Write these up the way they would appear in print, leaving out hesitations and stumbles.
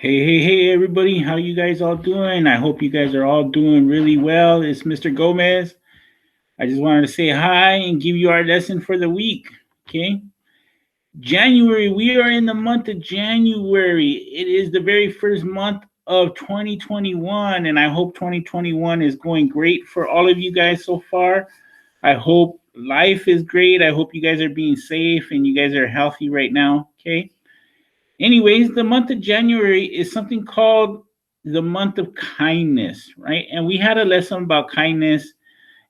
Hey, everybody. How you guys all doing? I hope you guys are all doing really well. It's Mr. Gomez. I just wanted to say hi and give you our lesson for the week. Okay. January, we are in the month of January. It is the very first month of 2021, and I hope 2021 is going great for all of you guys so far. I hope life is great. I hope you guys are being safe and you guys are healthy right now. Okay. Anyways, the month of January is something called the month of kindness, right? And we had a lesson about kindness,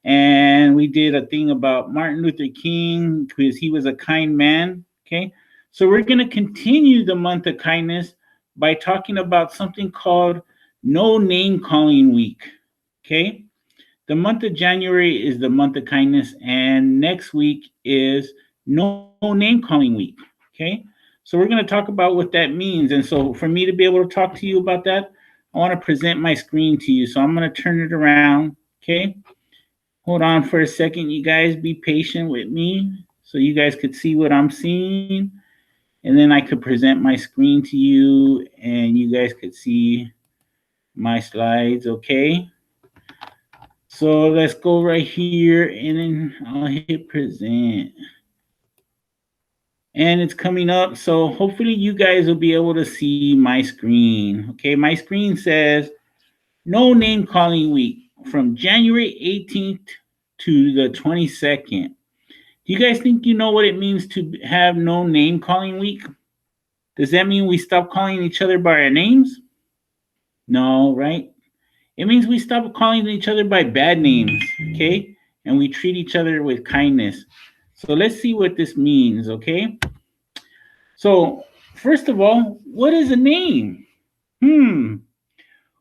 and we did a thing about Martin Luther King because he was a kind man. Okay. So we're going to continue the month of kindness by talking about something called No Name Calling Week. Okay. The month of January is the month of kindness, and next week is No Name Calling Week. Okay. So we're going to talk about what that means. And so for me to be able to talk to you about that, I want to present my screen to you. So I'm going to turn it around. Okay. Hold on for a second. You guys be patient with me so you guys could see what I'm seeing. And then I could present my screen to you and you guys could see my slides. Okay. So let's go right here and then I'll hit present. And it's coming up. So hopefully you guys will be able to see my screen. Okay, my screen says No Name Calling Week from January 18th to the 22nd. Do you guys think you know what it means to have No Name Calling Week? Does that mean we stop calling each other by our names? No, right? It means we stop calling each other by bad names, okay? And we treat each other with kindness. So let's see what this means, okay? So, first of all, what is a name? Hmm.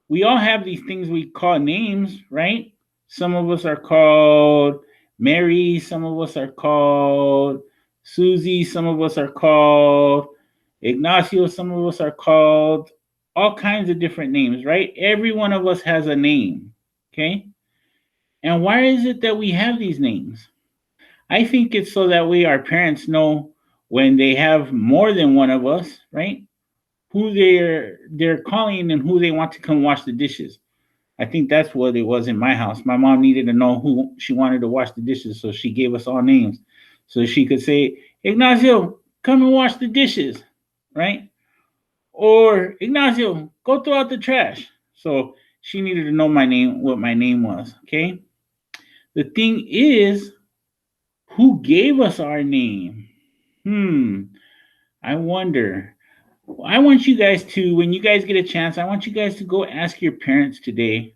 We all have these things we call names, right? Some of us are called Mary, some of us are called Susie, some of us are called Ignacio, some of us are called all kinds of different names, right? Every one of us has a name, okay? And why is it that we have these names? I think it's so that way our parents know when they have more than one of us, right? Who they're calling and who they want to come wash the dishes. I think that's what it was in my house. My mom needed to know who she wanted to wash the dishes, so she gave us all names. So she could say, Ignacio, come and wash the dishes, right? Or Ignacio, go throw out the trash. So she needed to know my name, what my name was, okay? The thing is, who gave us our name? Hmm, I wonder. I want you guys to, when you guys get a chance, I want you guys to go ask your parents today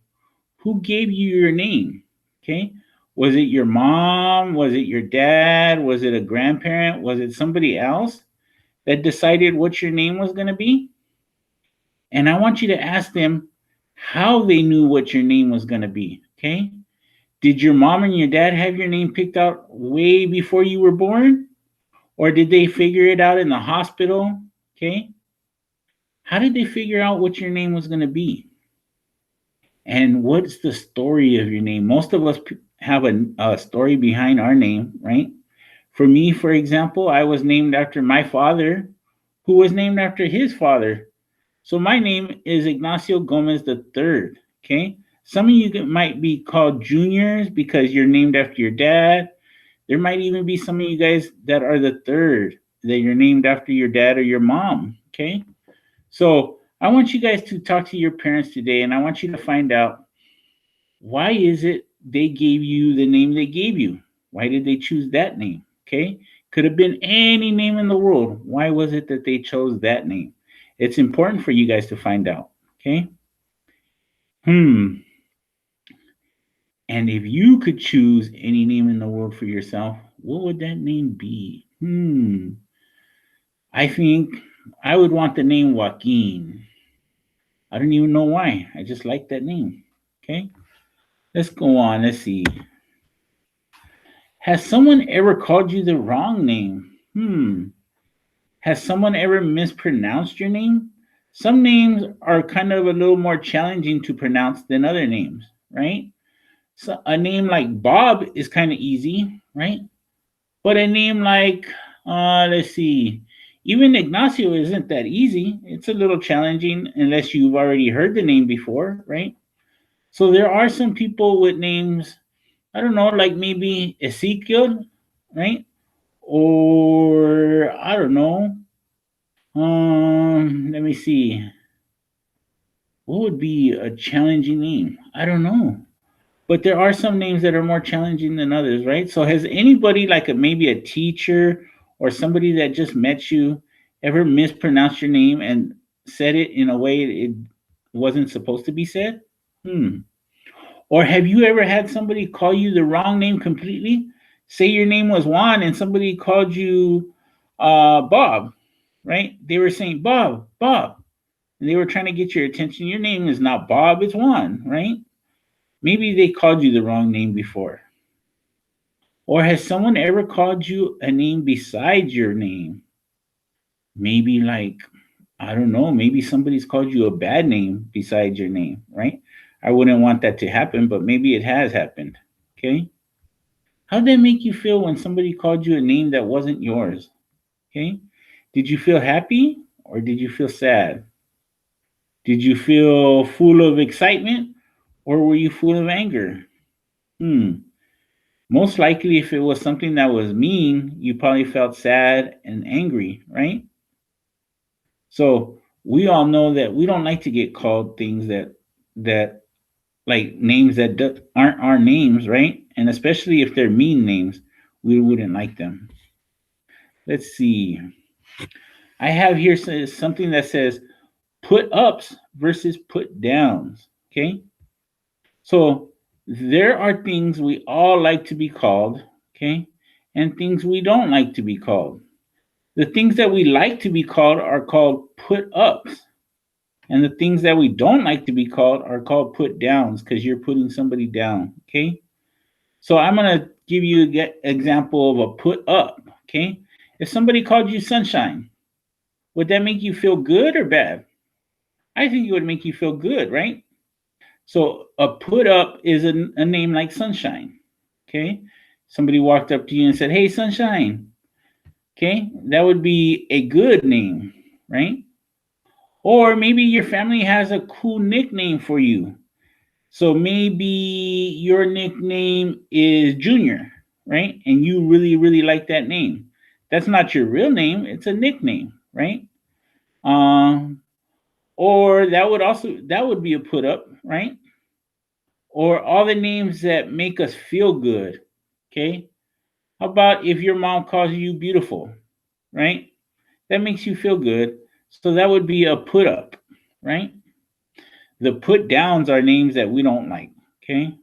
who gave you your name. Okay. Was it your mom? Was it your dad? Was it a grandparent? Was it somebody else that decided what your name was going to be? And I want you to ask them how they knew what your name was going to be. Okay. Did your mom and your dad have your name picked out way before you were born? Or did they figure it out in the hospital? Okay. How did they figure out what your name was going to be? And what's the story of your name? Most of us have a story behind our name, right? For me, for example, I was named after my father, who was named after his father. So my name is Ignacio Gomez III. Okay. Some of you might be called juniors because you're named after your dad. There might even be some of you guys that are the third, that you're named after your dad or your mom. Okay. So I want you guys to talk to your parents today and I want you to find out why is it they gave you the name they gave you? Why did they choose that name? Okay. Could have been any name in the world. Why was it that they chose that name? It's important for you guys to find out. Okay. Hmm. And if you could choose any name in the world for yourself, what would that name be? I think I would want the name Joaquin. I don't even know why. I just like that name. Okay. Let's go on. Let's see. Has someone ever called you the wrong name? Has someone ever mispronounced your name? Some names are kind of a little more challenging to pronounce than other names, right? So a name like Bob is kind of easy, right? But a name like, let's see, Even Ignacio isn't that easy. It's a little challenging unless you've already heard the name before, right? So there are some people with names, I don't know, like maybe Ezekiel, right? Or I don't know. Let me see. What would be a challenging name? I don't know. But there are some names that are more challenging than others, right? So has anybody like maybe a teacher or somebody that just met you ever mispronounced your name and said it in a way it wasn't supposed to be said? Hmm. Or have you ever had somebody call you the wrong name completely? Say your name was Juan and somebody called you Bob, right? They were saying Bob, Bob, and they were trying to get your attention. Your name is not Bob, it's Juan, right? Maybe they called you the wrong name before. Or has someone ever called you a name besides your name? Maybe like, I don't know, maybe somebody's called you a bad name besides your name, right? I wouldn't want that to happen, but maybe it has happened. Okay? How'd that make you feel when somebody called you a name that wasn't yours? Okay? Did you feel happy or did you feel sad? Did you feel full of excitement or were you full of anger? Hmm. Most likely, if it was something that was mean, you probably felt sad and angry, right? So we all know that we don't like to get called things that like names that aren't our names, right? And especially if they're mean names, we wouldn't like them. Let's see. I have here something that says put ups versus put downs. Okay. So there are things we all like to be called, okay, and things we don't like to be called. The things that we like to be called are called put ups, and the things that we don't like to be called are called put downs because you're putting somebody down, okay? So I'm gonna give you an example of a put up, okay? If somebody called you sunshine, would that make you feel good or bad? I think it would make you feel good, right? So a put up is a name like Sunshine. Okay. Somebody walked up to you and said, "Hey, Sunshine." Okay. That would be a good name, right? Or maybe your family has a cool nickname for you. So maybe your nickname is Junior, right? And you really, really like that name. That's not your real name, it's a nickname, right? Um, or that would be a put up, right? Or all the names that make us feel good. Okay. How about if your mom calls you beautiful, right? That makes you feel good. So that would be a put up, right? The put downs are names that we don't like. Okay.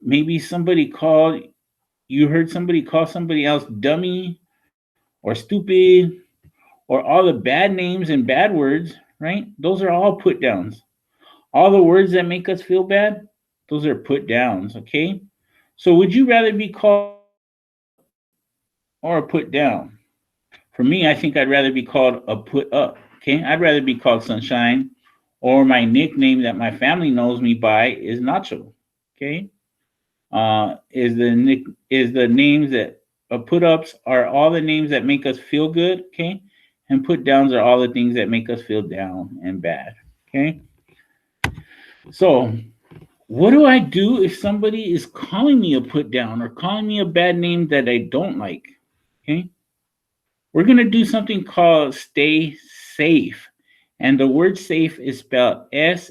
Maybe you heard somebody call somebody else dummy or stupid or all the bad names and bad words, right? Those are all put downs. All the words that make us feel bad, those are put downs. Okay. So would you rather be called a put up or a put down? For me, I think I'd rather be called a put up. Okay, I'd rather be called Sunshine, or my nickname that my family knows me by is Nacho. Okay, is the names that put ups are all the names that make us feel good. Okay, and put downs are all the things that make us feel down and bad. Okay, so what do I do if somebody is calling me a put down or calling me a bad name that I don't like? Okay, we're going to do something called stay safe. And the word safe is spelled SAFE.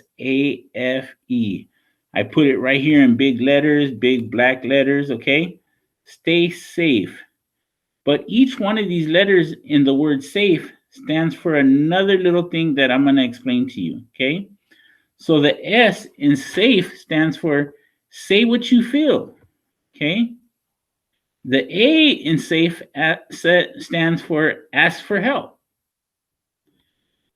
I put it right here in big letters, big black letters, okay? Stay safe. But each one of these letters in the word safe stands for another little thing that I'm going to explain to you, okay? So the S in safe stands for say what you feel, okay? The A in safe stands for ask for help.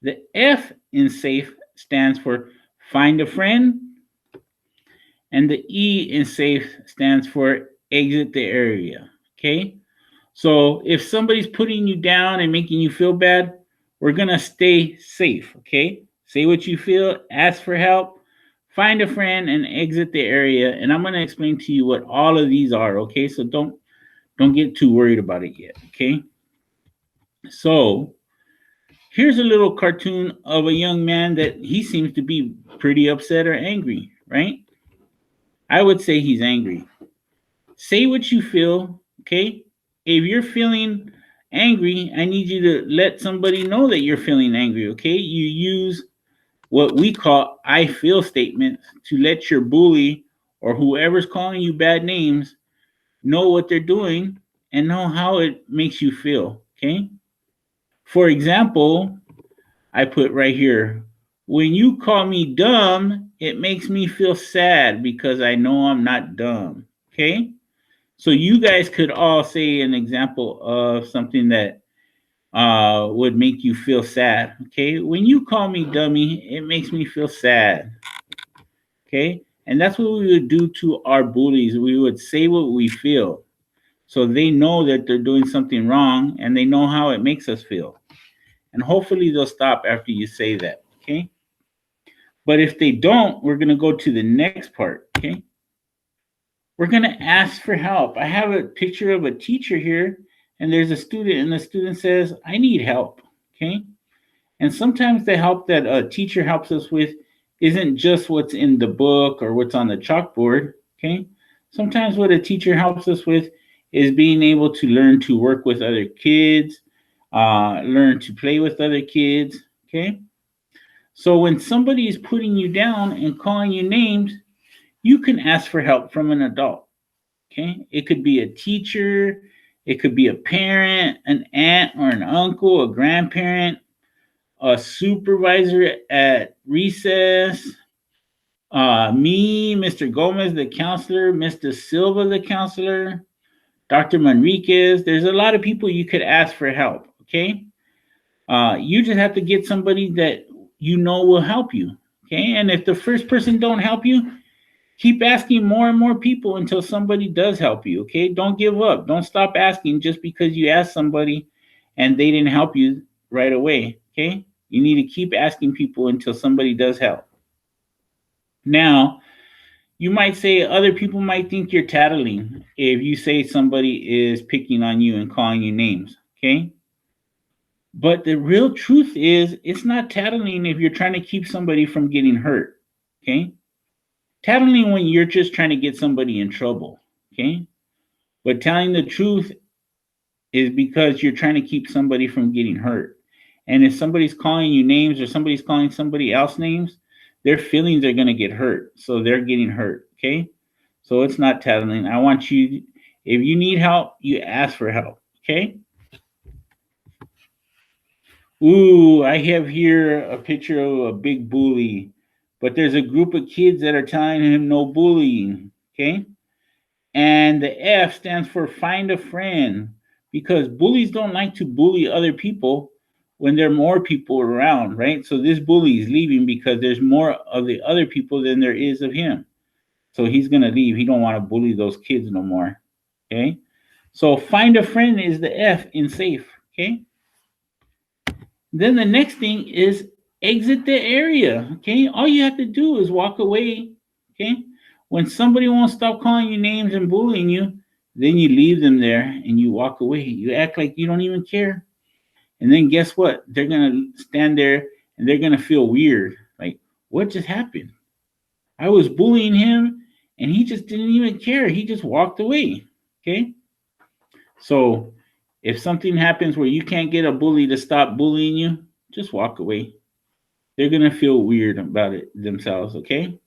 The F in safe stands for find a friend. And the E in safe stands for exit the area. Okay? So if somebody's putting you down and making you feel bad, we're going to stay safe. Okay? Say what you feel, ask for help, find a friend, and exit the area. And I'm going to explain to you what all of these are. Okay? So don't get too worried about it yet. Okay? So Here's a little cartoon of a young man that he seems to be pretty upset or angry, right? I would say he's angry. Say what you feel, okay? If you're feeling angry, I need you to let somebody know that you're feeling angry, okay? You use what we call I feel statements to let your bully or whoever's calling you bad names know what they're doing and know how it makes you feel, okay? For example, I put right here, when you call me dumb, it makes me feel sad because I know I'm not dumb, okay? So you guys could all say an example of something that would make you feel sad. Okay, when you call me dummy, it makes me feel sad. Okay, and that's what we would do to our bullies. We would say what we feel, so they know that they're doing something wrong, and they know how it makes us feel. And hopefully they'll stop after you say that. Okay, but if they don't, we're gonna go to the next part. Okay. We're going to ask for help. I have a picture of a teacher here, and there's a student, and the student says, I need help. Okay. And sometimes the help that a teacher helps us with isn't just what's in the book or what's on the chalkboard. Okay. Sometimes what a teacher helps us with is being able to learn to work with other kids, learn to play with other kids. Okay. So when somebody is putting you down and calling you names, you can ask for help from an adult. Okay, it could be a teacher, it could be a parent, an aunt or an uncle, a grandparent, a supervisor at recess, me, Mr. Gomez, the counselor, Mr. Silva, the counselor, Dr. Manriquez. There's a lot of people you could ask for help. Okay, you just have to get somebody that you know will help you. Okay, and if the first person don't help you, keep asking more and more people until somebody does help you. Okay, don't give up. Don't stop asking just because you asked somebody and they didn't help you right away. Okay, you need to keep asking people until somebody does help. Now, you might say other people might think you're tattling if you say somebody is picking on you and calling you names. Okay, but the real truth is it's not tattling if you're trying to keep somebody from getting hurt. Okay, tattling when you're just trying to get somebody in trouble. Okay, but telling the truth is because you're trying to keep somebody from getting hurt. And if somebody's calling you names or somebody's calling somebody else names, their feelings are going to get hurt. So they're getting hurt. Okay, so it's not tattling. I want you, if you need help, you ask for help. Okay. Ooh, I have here a picture of a big bully, but there's a group of kids that are telling him no bullying. Okay. And the F stands for find a friend, because bullies don't like to bully other people when there are more people around, right? So this bully is leaving because there's more of the other people than there is of him. So he's going to leave. He don't want to bully those kids no more. Okay? So find a friend is the F in safe. Okay? Then the next thing is exit the area. Okay? All you have to do is walk away. Okay? When somebody won't stop calling you names and bullying you, then you leave them there and you walk away. You act like you don't even care. And then guess what? They're going to stand there and they're going to feel weird. Like, what just happened? I was bullying him and he just didn't even care. He just walked away. Okay? So if something happens where you can't get a bully to stop bullying you, just walk away. They're going to feel weird about it themselves. Okay?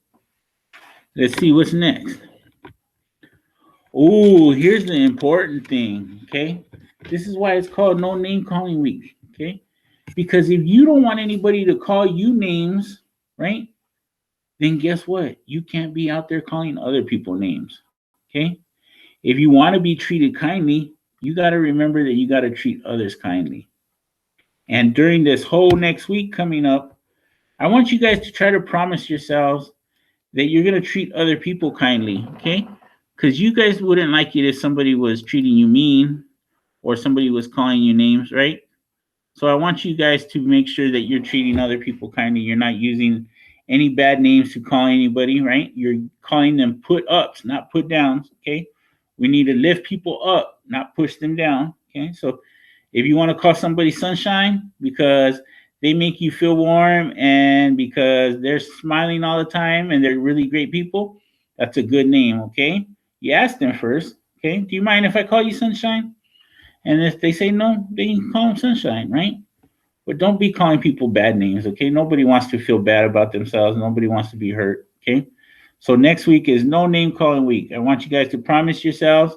Let's see what's next. Oh, here's the important thing. Okay? This is why it's called No Name Calling Week. Okay? Because if you don't want anybody to call you names, right? Then guess what? You can't be out there calling other people names. Okay? If you want to be treated kindly, you got to remember that you got to treat others kindly. And during this whole next week coming up, I want you guys to try to promise yourselves that you're going to treat other people kindly. Okay? Because you guys wouldn't like it if somebody was treating you mean or somebody was calling you names, right? So I want you guys to make sure that you're treating other people kindly. You're not using any bad names to call anybody, right? You're calling them put ups, not put downs. Okay. We need to lift people up, not push them down. Okay. So if you want to call somebody sunshine because they make you feel warm, and because they're smiling all the time and they're really great people, that's a good name, okay? You ask them first, okay? Do you mind if I call you Sunshine? And if they say no, then you can call them Sunshine, right? But don't be calling people bad names, okay? Nobody wants to feel bad about themselves. Nobody wants to be hurt, okay? So next week is no name calling week. I want you guys to promise yourselves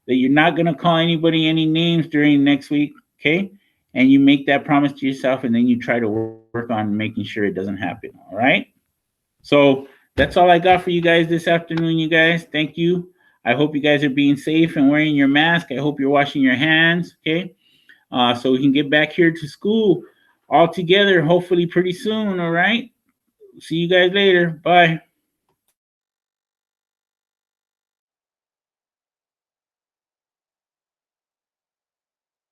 that you're not going to call anybody any names during next week, okay? And you make that promise to yourself, and then you try to work on making sure it doesn't happen, all right? So that's all I got for you guys this afternoon, you guys. Thank you. I hope you guys are being safe and wearing your mask. I hope you're washing your hands, okay? So we can get back here to school all together, hopefully pretty soon, all right? See you guys later. Bye.